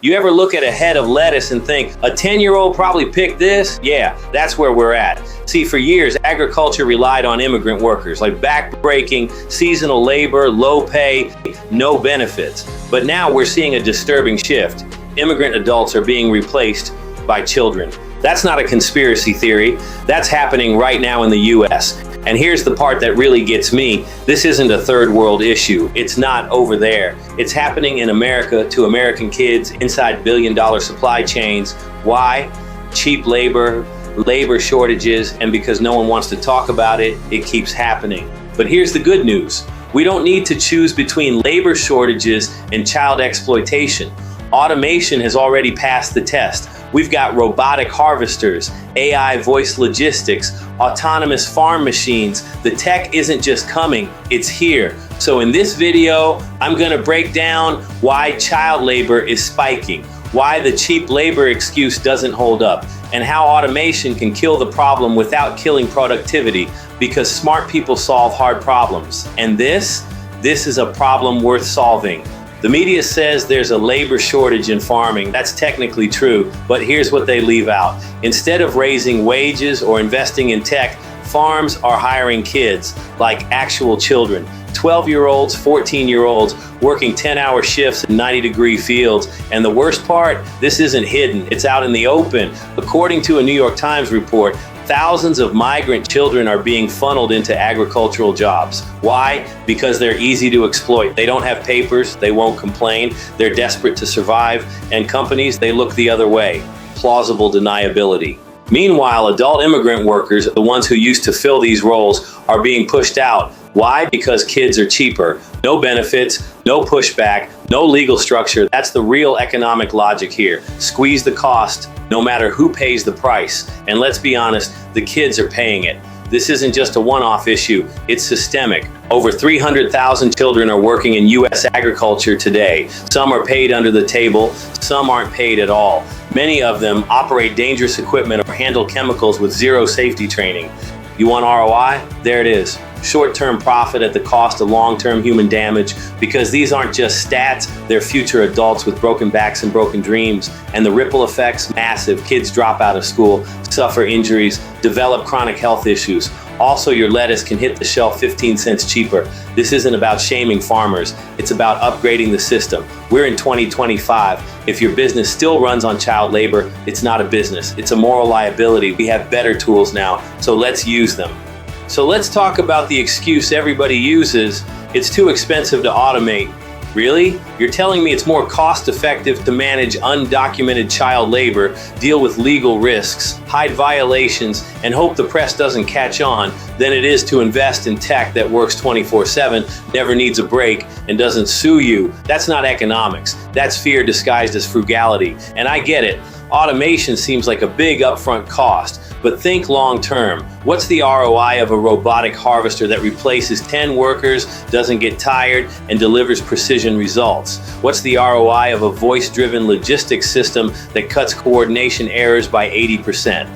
You ever look at a head of lettuce and think, a 10-year-old probably picked this? Yeah, that's where we're at. See, for years, agriculture relied on immigrant workers, like back-breaking, seasonal labor, low pay, no benefits. But now we're seeing a disturbing shift. Immigrant adults are being replaced by children. That's not a conspiracy theory. That's happening right now in the US. And here's the part that really gets me. This isn't a third world issue. It's not over there. It's happening in America to American kids inside billion-dollar supply chains. Why? Cheap labor, labor shortages, and because no one wants to talk about it, it keeps happening. But here's the good news. We don't need to choose between labor shortages and child exploitation. Automation has already passed the test. We've got robotic harvesters, AI voice logistics, autonomous farm machines. The tech isn't just coming, it's here. So in this video, I'm going to break down why child labor is spiking, why the cheap labor excuse doesn't hold up, and how automation can kill the problem without killing productivity, because smart people solve hard problems. And this is a problem worth solving. The media says there's a labor shortage in farming. That's technically true, but here's what they leave out. Instead of raising wages or investing in tech, farms are hiring kids, like actual children. 12-year-olds, 14-year-olds working 10-hour shifts in 90-degree fields. And the worst part, this isn't hidden. It's out in the open. According to a New York Times report, thousands of migrant children are being funneled into agricultural jobs. Why? Because they're easy to exploit. They don't have papers, they won't complain, they're desperate to survive, and companies, they look the other way. Plausible deniability. Meanwhile, adult immigrant workers, the ones who used to fill these roles, are being pushed out. Why? Because kids are cheaper. No benefits, no pushback, no legal structure. That's the real economic logic here. Squeeze the cost, no matter who pays the price. And let's be honest, the kids are paying it. This isn't just a one-off issue, it's systemic. Over 300,000 children are working in U.S. agriculture today. Some are paid under the table, some aren't paid at all. Many of them operate dangerous equipment or handle chemicals with zero safety training. You want ROI? There it is. Short-term profit at the cost of long-term human damage, because these aren't just stats, they're future adults with broken backs and broken dreams. And the ripple effects, massive. Kids drop out of school, suffer injuries, develop chronic health issues. Also, your lettuce can hit the shelf 15 cents cheaper. This isn't about shaming farmers, it's about upgrading the system. We're in 2025. If your business still runs on child labor, it's not a business, it's a moral liability. We have better tools now, so let's use them. So let's talk about the excuse everybody uses. It's too expensive to automate. Really? You're telling me it's more cost-effective to manage undocumented child labor, deal with legal risks, hide violations, and hope the press doesn't catch on than it is to invest in tech that works 24/7, never needs a break, and doesn't sue you? That's not economics. That's fear disguised as frugality. And I get it. Automation seems like a big upfront cost. But think long-term. What's the ROI of a robotic harvester that replaces 10 workers, doesn't get tired, and delivers precision results? What's the ROI of a voice-driven logistics system that cuts coordination errors by 80%?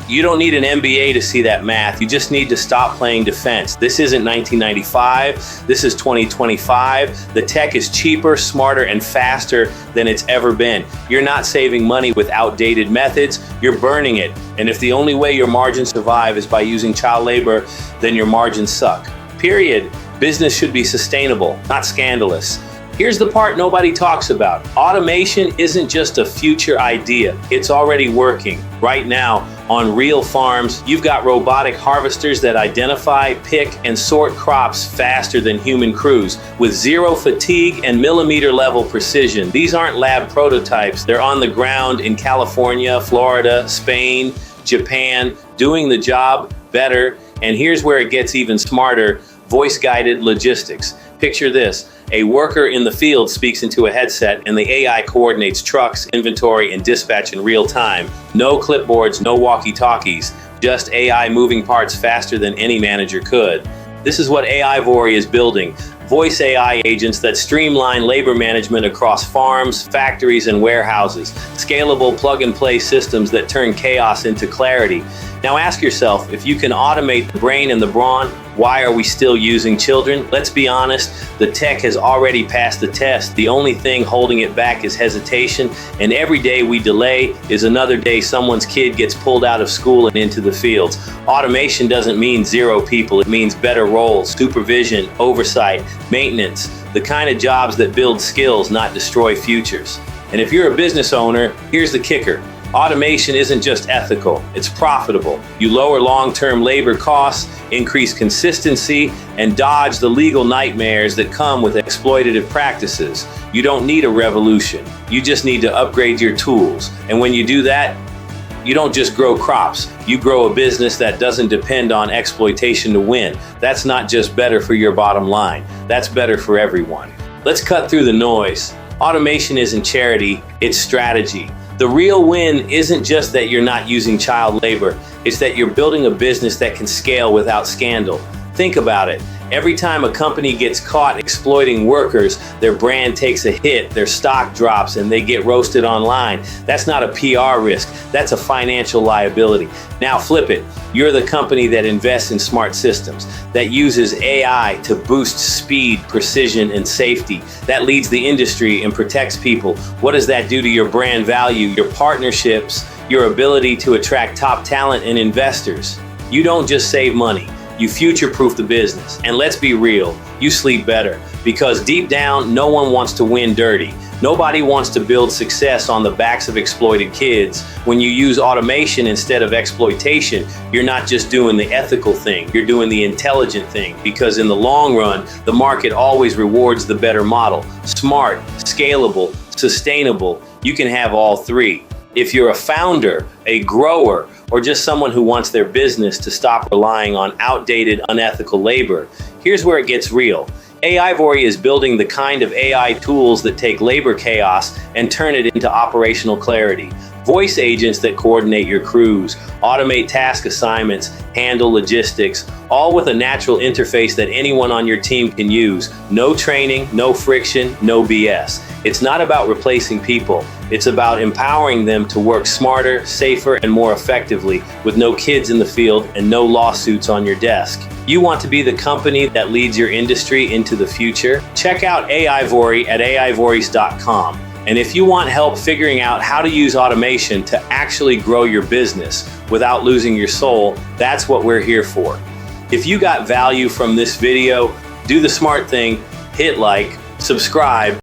You don't need an MBA to see that math. You just need to stop playing defense. This isn't 1995. This is 2025. The tech is cheaper, smarter, and faster than it's ever been. You're not saving money with outdated methods. You're burning it. And if the only way your margins survive is by using child labor, then your margins suck. Period. Business should be sustainable, not scandalous. Here's the part nobody talks about. Automation isn't just a future idea. It's already working. Right now, on real farms, you've got robotic harvesters that identify, pick, and sort crops faster than human crews, with zero fatigue and millimeter-level precision. These aren't lab prototypes. They're on the ground in California, Florida, Spain, Japan, doing the job better. And here's where it gets even smarter: voice-guided logistics. Picture this. A worker in the field speaks into a headset, and the AI coordinates trucks, inventory, and dispatch in real time. No clipboards, no walkie-talkies, just AI moving parts faster than any manager could. This is what AIVory is building. Voice AI agents that streamline labor management across farms, factories, and warehouses. Scalable plug-and-play systems that turn chaos into clarity. Now ask yourself, if you can automate the brain and the brawn, why are we still using children? Let's be honest, the tech has already passed the test. The only thing holding it back is hesitation, and every day we delay is another day someone's kid gets pulled out of school and into the fields. Automation doesn't mean zero people, it means better roles, supervision, oversight, maintenance, the kind of jobs that build skills, not destroy futures. And if you're a business owner, here's the kicker. Automation isn't just ethical, it's profitable. You lower long-term labor costs, increase consistency, and dodge the legal nightmares that come with exploitative practices. You don't need a revolution. You just need to upgrade your tools. And when you do that, you don't just grow crops. You grow a business that doesn't depend on exploitation to win. That's not just better for your bottom line. That's better for everyone. Let's cut through the noise. Automation isn't charity, it's strategy. The real win isn't just that you're not using child labor, it's that you're building a business that can scale without scandal. Think about it. Every time a company gets caught exploiting workers, their brand takes a hit, their stock drops, and they get roasted online. That's not a PR risk, that's a financial liability. Now flip it. You're the company that invests in smart systems, that uses AI to boost speed, precision, and safety, that leads the industry and protects people. What does that do to your brand value, your partnerships, your ability to attract top talent and investors? You don't just save money. You future-proof the business. And let's be real, you sleep better. Because deep down, no one wants to win dirty. Nobody wants to build success on the backs of exploited kids. When you use automation instead of exploitation, you're not just doing the ethical thing, you're doing the intelligent thing. Because in the long run, the market always rewards the better model. Smart, scalable, sustainable, you can have all three. If you're a founder, a grower, or just someone who wants their business to stop relying on outdated, unethical labor, here's where it gets real. AIvory is building the kind of AI tools that take labor chaos and turn it into operational clarity. Voice agents that coordinate your crews, automate task assignments, handle logistics, all with a natural interface that anyone on your team can use. No training, no friction, no BS. It's not about replacing people. It's about empowering them to work smarter, safer, and more effectively with no kids in the field and no lawsuits on your desk. You want to be the company that leads your industry into the future? Check out AIvory at aivories.com. And if you want help figuring out how to use automation to actually grow your business without losing your soul, that's what we're here for. If you got value from this video, do the smart thing, hit like, subscribe,